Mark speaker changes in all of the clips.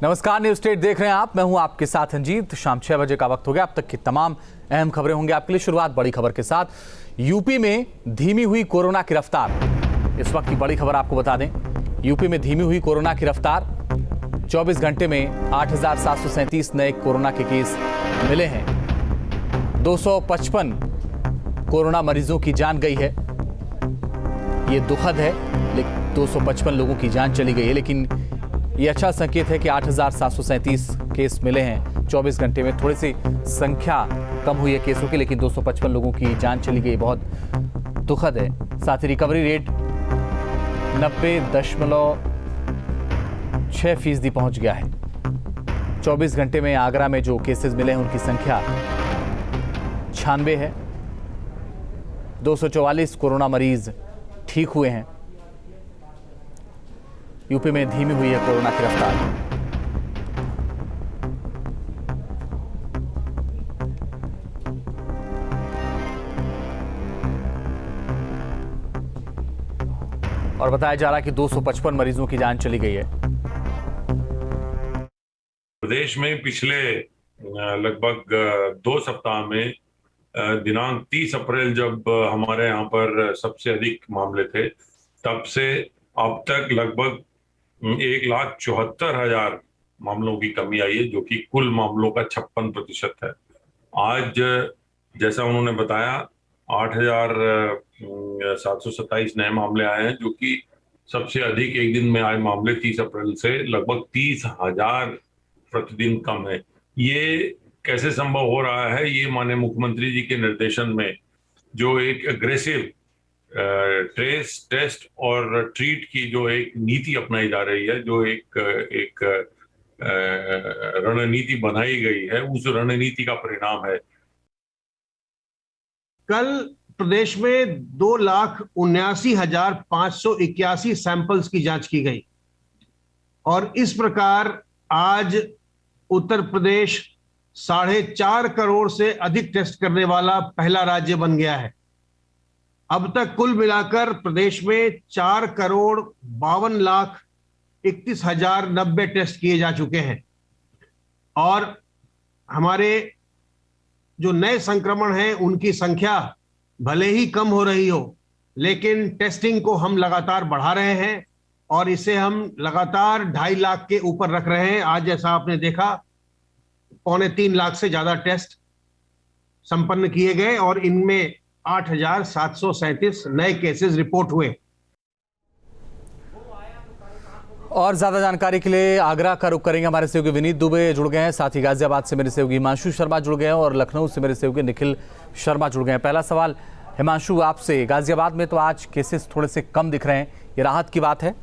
Speaker 1: नमस्कार, news state देख रहे हैं आप। मैं हूं आपके साथ अंजीत। शाम 6 बजे का वक्त हो गया। अब तक की तमाम अहम खबरें होंगी आपके लिए। शुरुआत बड़ी खबर के साथ। यूपी में धीमी हुई कोरोना की रफ्तार। इस वक्त की बड़ी खबर आपको बता दें, यूपी में धीमी हुई कोरोना की रफ्तार। 24 घंटे में 8,737 नए कोरोना के केस मिले हैं। 255 कोरोना मरीजों की जान गई है। ये दुखद है, लेकिन 255 लोगों की जान चली गई है, लेकिन ये अच्छा संकेत है कि 8,737 केस मिले हैं 24 घंटे में। थोड़ी सी संख्या कम हुई है केसों की, लेकिन 255 लोगों की जान चली गई, बहुत दुखद है। साथ ही रिकवरी रेट 90.6% पहुंच गया है। 24 घंटे में आगरा में जो केसेस मिले हैं उनकी संख्या 96 है। 244 कोरोना मरीज ठीक हुए हैं। यूपी में धीमी हुई है कोरोना की रफ्तार। और बताया जा रहा है कि 255 मरीजों की जान चली गई है।
Speaker 2: प्रदेश में पिछले लगभग 2 सप्ताह में दिनांक 30 अप्रैल जब हमारे यहाँ पर सबसे अधिक मामले थे, तब से अब तक लगभग 1,74,000 मामलों की कमी आई है, जो कि कुल मामलों का 56% है। आज जैसा उन्होंने बताया 8,727 नए मामले आए हैं, जो कि सबसे अधिक एक दिन में आए मामले 30 अप्रैल से लगभग 30,000 प्रतिदिन कम है। ये कैसे संभव हो रहा है? ये माननीय मुख्यमंत्री जी के निर्देशन में जो एक एग्रेसिव ट्रेस, टेस्ट और ट्रीट की जो एक नीति अपनाई जा रही है, जो एक रणनीति बनाई गई है, उस रणनीति का परिणाम है।
Speaker 3: कल प्रदेश में 2,79,581 सैंपल्स की जांच की गई और इस प्रकार आज उत्तर प्रदेश 4.5 करोड़ से अधिक टेस्ट करने वाला पहला राज्य बन गया है। अब तक कुल मिलाकर प्रदेश में 4,52,31,090 टेस्ट किए जा चुके हैं और हमारे जो नए संक्रमण हैं उनकी संख्या भले ही कम हो रही हो, लेकिन टेस्टिंग को हम लगातार बढ़ा रहे हैं और इसे हम लगातार 2.5 लाख के ऊपर रख रहे हैं। आज जैसा आपने देखा 2.25 लाख से ज्यादा टेस्ट संपन्न किए गए और इनमें 8,737 नए केसेस रिपोर्ट हुए।
Speaker 1: और ज्यादा जानकारी के लिए आगरा का रुख करेंगे। हमारे सहयोगी विनीत दुबे जुड़ गए हैं, साथ ही गाजियाबाद से मेरे सहयोगी हिमांशु शर्मा जुड़ गए हैं और लखनऊ से मेरे सहयोगी निखिल शर्मा जुड़ गए हैं। पहला सवाल हिमांशु आपसे, गाजियाबाद में तो आज केसेस थोड़े से कम दिख रहे हैं, ये राहत की बात है?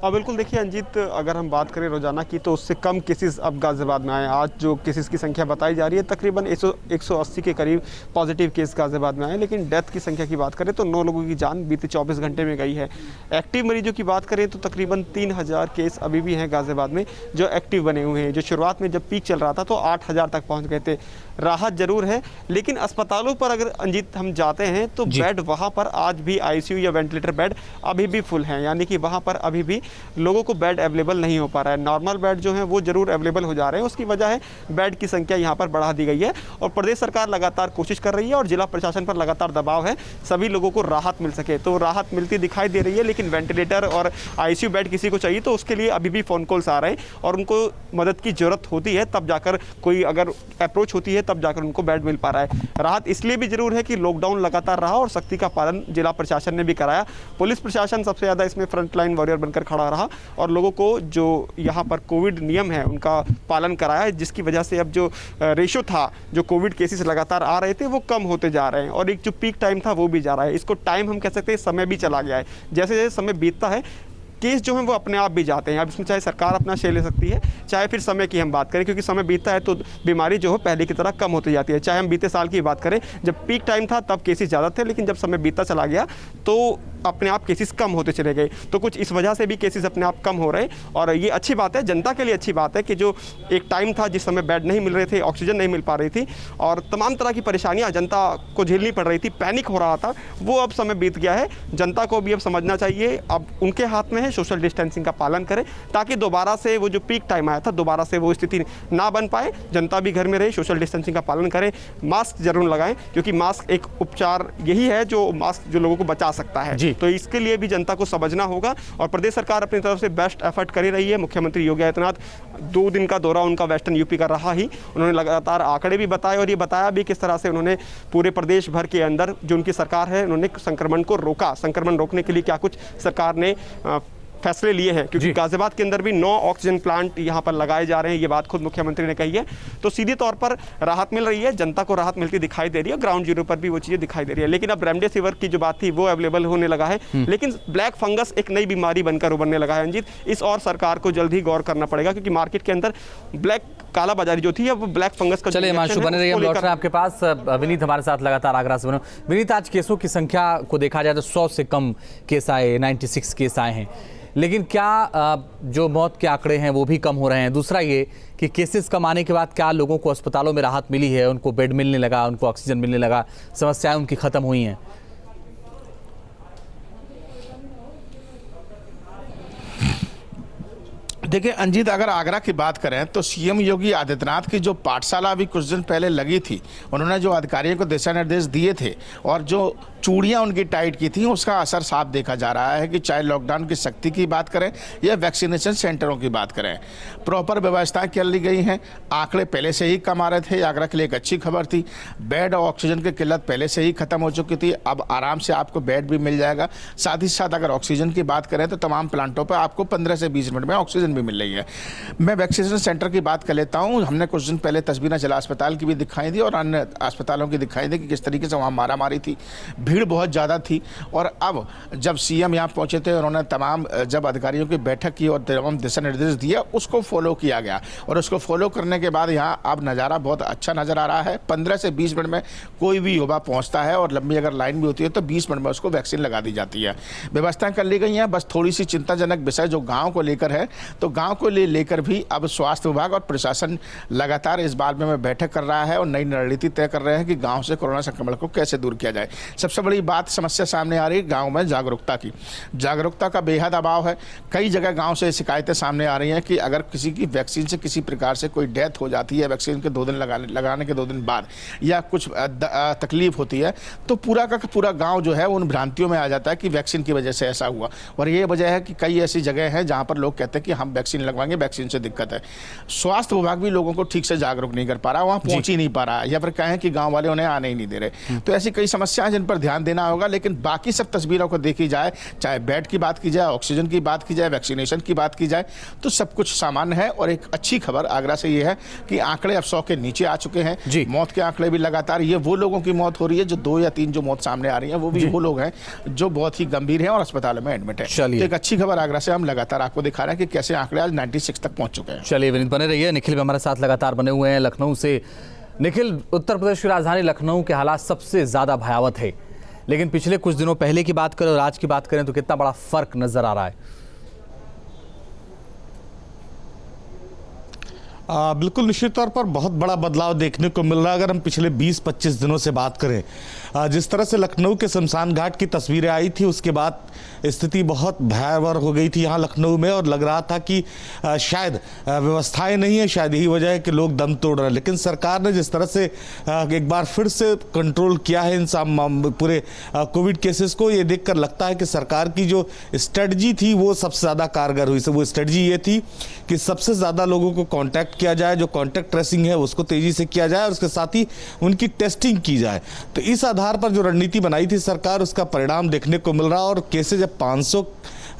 Speaker 4: बिल्कुल, देखिए अंजीत, अगर हम बात करें रोजाना की तो उससे कम केसेस अब गाजियाबाद में आए। आज जो केसेस की संख्या बताई जा रही है तकरीबन 180 के करीब पॉजिटिव केस गाजियाबाद में आए, लेकिन डेथ की संख्या की बात करें तो 9 लोगों की जान बीते 24 घंटे में गई है। एक्टिव मरीजों की बात करें तो तकरीबन 3,000 केस अभी भी हैं गाजियाबाद में जो एक्टिव बने हुए हैं। जो शुरुआत में जब पीक चल रहा था तो 8,000 तक पहुँच गए थे। राहत जरूर है, लेकिन अस्पतालों पर अगर अंजीत हम जाते हैं तो बेड वहाँ पर आज भी ICU या वेंटिलेटर बेड अभी भी फुल हैं, यानी कि वहाँ पर अभी भी लोगों को बेड अवेलेबल नहीं हो पा रहा है। नॉर्मल बेड जो है वो जरूर अवेलेबल हो जा रहे हैं, उसकी वजह है बेड की संख्या यहाँ पर बढ़ा दी गई है और प्रदेश सरकार लगातार कोशिश कर रही है और जिला प्रशासन पर लगातार दबाव है सभी लोगों को राहत मिल सके। तो राहत मिलती दिखाई दे रही है, लेकिन वेंटिलेटर और ICU बेड किसी को चाहिए तो उसके लिए अभी भी फ़ोन कॉल्स आ रहे हैं और उनको मदद की ज़रूरत होती है, तब जाकर कोई अगर अप्रोच होती है तब जाकर उनको बेड मिल पा रहा है। राहत इसलिए भी जरूर है कि लॉकडाउन लगातार रहा और सख्ती का पालन जिला प्रशासन ने भी कराया। पुलिस प्रशासन सबसे ज़्यादा इसमें फ्रंटलाइन वॉरियर बनकर खड़ा रहा और लोगों को जो यहाँ पर कोविड नियम है उनका पालन कराया है, जिसकी वजह से अब जो रेशो था, जो कोविड केसेस लगातार आ रहे थे वो कम होते जा रहे हैं और एक जो पीक टाइम था वो भी जा रहा है। इसको टाइम हम कह सकते हैं, समय भी चला गया है। जैसे जैसे समय बीतता है केस जो हैं वो अपने आप भी जाते हैं। अब इसमें चाहे सरकार अपना शेयर ले सकती है, चाहे फिर समय की हम बात करें, क्योंकि समय बीतता है तो बीमारी जो है पहले की तरह कम होती जाती है। चाहे हम बीते साल की बात करें, जब पीक टाइम था तब केसेस ज़्यादा थे, लेकिन जब समय बीतता चला गया तो अपने आप केसेस कम होते चले गए। तो कुछ इस वजह से भी केसेस अपने आप कम हो रहे, और ये अच्छी बात है, जनता के लिए अच्छी बात है कि जो एक टाइम था जिस समय बेड नहीं मिल रहे थे, ऑक्सीजन नहीं मिल पा रही थी और तमाम तरह की परेशानियां जनता को झेलनी पड़ रही थी, पैनिक हो रहा था, वो अब समय बीत गया है। जनता को भी अब समझना चाहिए, अब उनके हाथ में है, सोशल डिस्टेंसिंग का पालन करें ताकि दोबारा से वो जो पीक टाइम आया था दोबारा से वो स्थिति ना बन पाए। जनता भी घर में रहे, सोशल डिस्टेंसिंग का पालन करें, मास्क जरूर लगाएं क्योंकि मास्क एक उपचार यही है जो मास्क जो लोगों को बचा सकता है। तो इसके लिए भी जनता को समझना होगा और प्रदेश सरकार अपनी तरफ से बेस्ट एफर्ट कर ही रही है। मुख्यमंत्री योगी आदित्यनाथ 2 दिन का दौरा उनका वेस्टर्न यूपी का रहा ही, उन्होंने लगातार आंकड़े भी बताए और ये बताया भी किस तरह से उन्होंने पूरे प्रदेश भर के अंदर जो उनकी सरकार है उन्होंने संक्रमण को रोका। संक्रमण रोकने के लिए क्या कुछ सरकार ने फैसले लिए हैं, क्योंकि गाजियाबाद के अंदर भी 9 ऑक्सीजन प्लांट यहाँ पर लगाए जा रहे हैं, ये बात खुद मुख्यमंत्री ने कही है। तो सीधे तौर पर राहत मिल रही है, जनता को राहत मिलती दिखाई दे रही है, ग्राउंड जीरो पर भी वो चीज़ें दिखाई दे रही है। लेकिन अब रेमडेसिविर की जो बात थी वो अवेलेबल होने लगा है, लेकिन ब्लैक फंगस एक नई बीमारी बनकर उभरने लगा है। अंजित, इस और सरकार को जल्द ही गौर करना पड़ेगा क्योंकि मार्केट के अंदर ब्लैक काला बाजारी जो थी अब ब्लैक फंगस का।
Speaker 1: चलिए हिमांशु बने रहिए, हम लौट रहे हैं आपके पास। विनीत हमारे साथ लगातार आगरा से बने। विनीत, आज केसों की संख्या को देखा जाए तो 100 से कम केस आए, 96 केस आए हैं, लेकिन क्या जो मौत के आंकड़े हैं वो भी कम हो रहे हैं? दूसरा ये कि केसेस कम आने के बाद क्या लोगों को अस्पतालों में राहत मिली है, उनको बेड मिलने लगा, उनको ऑक्सीजन मिलने लगा, समस्याएं उनकी खत्म हुई हैं?
Speaker 5: देखिए अंजित, अगर आगरा की बात करें तो सीएम योगी आदित्यनाथ की जो पाठशाला अभी कुछ दिन पहले लगी थी, उन्होंने जो अधिकारियों को दिशा निर्देश दिए थे और जो चूड़ियां उनकी टाइट की थी उसका असर साफ देखा जा रहा है कि चाहे लॉकडाउन की सख्ती की बात करें या वैक्सीनेशन सेंटरों की बात करें, प्रॉपर व्यवस्थाएं कर ली गई हैं। आंकड़े पहले से ही कम आ रहे थे, आगरा के लिए एक अच्छी खबर थी। बेड और ऑक्सीजन की किल्लत पहले से ही खत्म हो चुकी थी, अब आराम से आपको बेड भी मिल जाएगा। साथ ही साथ अगर ऑक्सीजन की बात करें तो तमाम प्लांटों पर आपको 15 से 20 मिनट में ऑक्सीजन भी मिल रही है। मैं वैक्सीनेशन सेंटर की बात कर लेता हूँ। हमने कुछ दिन पहले तस्वीरें जिला अस्पताल की भी दिखाई दी और अन्य अस्पतालों की दिखाई दी कि किस तरीके से वहाँ मारामारी थी, भीड़ बहुत ज़्यादा थी। और अब जब सीएम यहाँ पहुँचे थे, उन्होंने तमाम जब अधिकारियों की बैठक की और तमाम दिशा निर्देश दिया, उसको फॉलो किया गया और उसको फॉलो करने के बाद यहाँ अब नज़ारा बहुत अच्छा नज़र आ रहा है। 15 से 20 मिनट में कोई भी युवा पहुँचता है और लंबी अगर लाइन भी होती है तो 20 मिनट में उसको वैक्सीन लगा दी जाती है। व्यवस्थाएं कर ली गई हैं। बस थोड़ी सी चिंताजनक विषय जो गाँव को लेकर है, तो गाँव को लेकर भी अब स्वास्थ्य विभाग और प्रशासन लगातार इस बारे में बैठक कर रहा है और नई रणनीति तय कर रहे हैं कि गाँव से कोरोना संक्रमण को कैसे दूर किया जाए। सबसे बड़ी बात समस्या सामने आ रही है गांव में जागरूकता की। जागरूकता का बेहद अभाव है। कई जगह गांव से शिकायतें सामने आ रही हैं कि अगर किसी की वैक्सीन से किसी प्रकार से कोई डेथ हो जाती है, वैक्सीन के 2 दिन लगाने के 2 दिन बाद या कुछ तकलीफ होती है, तो पूरा का पूरा गांव जो है उन भ्रांतियों में आ जाता है कि वैक्सीन की वजह से ऐसा हुआ। और ये वजह है कि कई ऐसी जगह हैं जहां पर लोग कहते हैं कि हम वैक्सीन लगवाएंगे, वैक्सीन से दिक्कत है। स्वास्थ्य विभाग भी लोगों को ठीक से जागरूक नहीं कर पा रहा, वहां पहुंच ही नहीं पा रहा, या फिर कहें कि गाँव वाले उन्हें आने ही नहीं दे रहे। तो ऐसी कई समस्याएं जिन पर ध्यान देना होगा। लेकिन बाकी सब तस्वीरों को देखी जाए, चाहे बेड की बात की जाए, ऑक्सीजन की बात की जाए, वैक्सीनेशन की बात की जाए, तो सब कुछ सामान्य है। और एक अच्छी खबर आगरा से ये है कि आंकड़े अब 100 के नीचे आ चुके हैं। मौत के आंकड़े भी लगातार, ये वो लोगों की मौत हो रही है जो 2 या 3 जो मौत सामने आ रही है, वो भी वो लोग हैं जो बहुत ही गंभीर हैं और अस्पतालों में एडमिट है। तो एक अच्छी खबर आगरा से हम लगातार आपको दिखा रहे हैं कि कैसे आंकड़े आज 96 तक पहुंच चुके हैं।
Speaker 1: चलिए विनीत बने रहिए। निखिल भी हमारे साथ लगातार बने हुए हैं लखनऊ से। निखिल, उत्तर प्रदेश की राजधानी लखनऊ के हालात सबसे ज्यादा भयावह है, लेकिन पिछले कुछ दिनों पहले की बात करें और आज की बात करें तो कितना बड़ा फर्क नजर आ रहा है?
Speaker 6: बिल्कुल निश्चित तौर पर बहुत बड़ा बदलाव देखने को मिल रहा है। अगर हम पिछले 20-25 दिनों से बात करें, जिस तरह से लखनऊ के शमशान घाट की तस्वीरें आई थी, उसके बाद स्थिति बहुत भयावह हो गई थी यहाँ लखनऊ में और लग रहा था कि शायद व्यवस्थाएं नहीं है, शायद यही वजह है कि लोग दम तोड़ रहे हैं। लेकिन सरकार ने जिस तरह से एक बार फिर से कंट्रोल किया है इन पूरे कोविड केसेस को, ये देखकर लगता है कि सरकार की जो स्ट्रेटजी थी वो सबसे ज़्यादा कारगर हुई। वो स्ट्रेटजी ये थी कि सबसे ज़्यादा लोगों को कॉन्टैक्ट किया जाए, जो कॉन्टैक्ट ट्रेसिंग है उसको तेज़ी से किया जाए और उसके साथ ही उनकी टेस्टिंग की जाए। तो इस आधार पर जो रणनीति बनाई थी सरकार, उसका परिणाम देखने को मिल रहा है और केसेज जब 500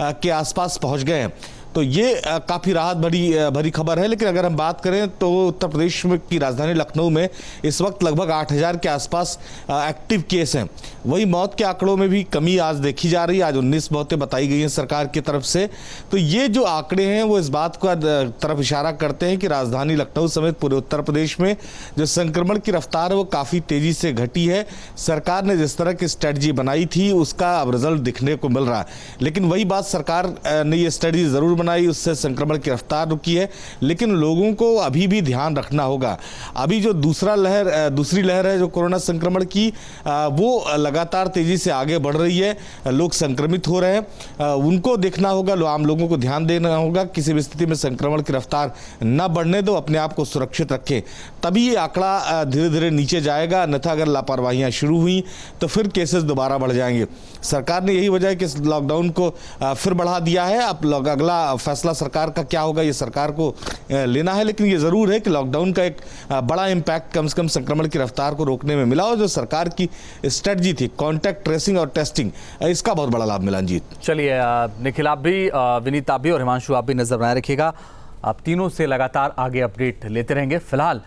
Speaker 6: के आसपास पहुंच गए हैं तो ये काफ़ी राहत भरी खबर है। लेकिन अगर हम बात करें तो उत्तर प्रदेश में की राजधानी लखनऊ में इस वक्त लगभग 8,000 के आसपास एक्टिव केस हैं। वही मौत के आंकड़ों में भी कमी आज देखी जा रही है। आज 19 मौतें बताई गई हैं सरकार की तरफ से। तो ये जो आंकड़े हैं वो इस बात का तरफ इशारा करते हैं कि राजधानी लखनऊ समेत पूरे उत्तर प्रदेश में जो संक्रमण की रफ्तार है वो काफ़ी तेजी से घटी है। सरकार ने जिस तरह की स्ट्रेटजी बनाई थी उसका अब रिजल्ट दिखने को मिल रहा है। लेकिन वही बात, सरकार ने ये स्ट्रेटजी ज़रूर बनाई, उससे संक्रमण की रफ्तार रुकी है, लेकिन लोगों को अभी भी ध्यान रखना होगा। अभी जो दूसरी लहर है जो कोरोना संक्रमण की, वो लगातार तेजी से आगे बढ़ रही है। लोग संक्रमित हो रहे हैं, उनको देखना होगा, आम लोगों को ध्यान देना होगा। किसी भी स्थिति में संक्रमण की रफ्तार न बढ़ने दो, अपने आप को सुरक्षित रखें, तभी ये आंकड़ा धीरे धीरे नीचे जाएगा। अन्यथा अगर लापरवाहियां शुरू हुई तो फिर केसेस दोबारा बढ़ जाएंगे। सरकार ने यही वजह है कि लॉकडाउन को फिर बढ़ा दिया है। अब अगला फैसला सरकार का क्या होगा ये सरकार को लेना है। लेकिन ये जरूर है कि लॉकडाउन का एक बड़ा इम्पैक्ट कम से कम संक्रमण की रफ्तार को रोकने में मिला, और जो सरकार की स्ट्रेटजी थी कॉन्टैक्ट ट्रेसिंग और टेस्टिंग, इसका बहुत बड़ा लाभ मिला। जीत,
Speaker 1: चलिए निखिल आप भी, विनीत आप भी और हिमांशु आप भी नजर बनाए रखिएगा। आप तीनों से लगातार आगे अपडेट लेते रहेंगे। फिलहाल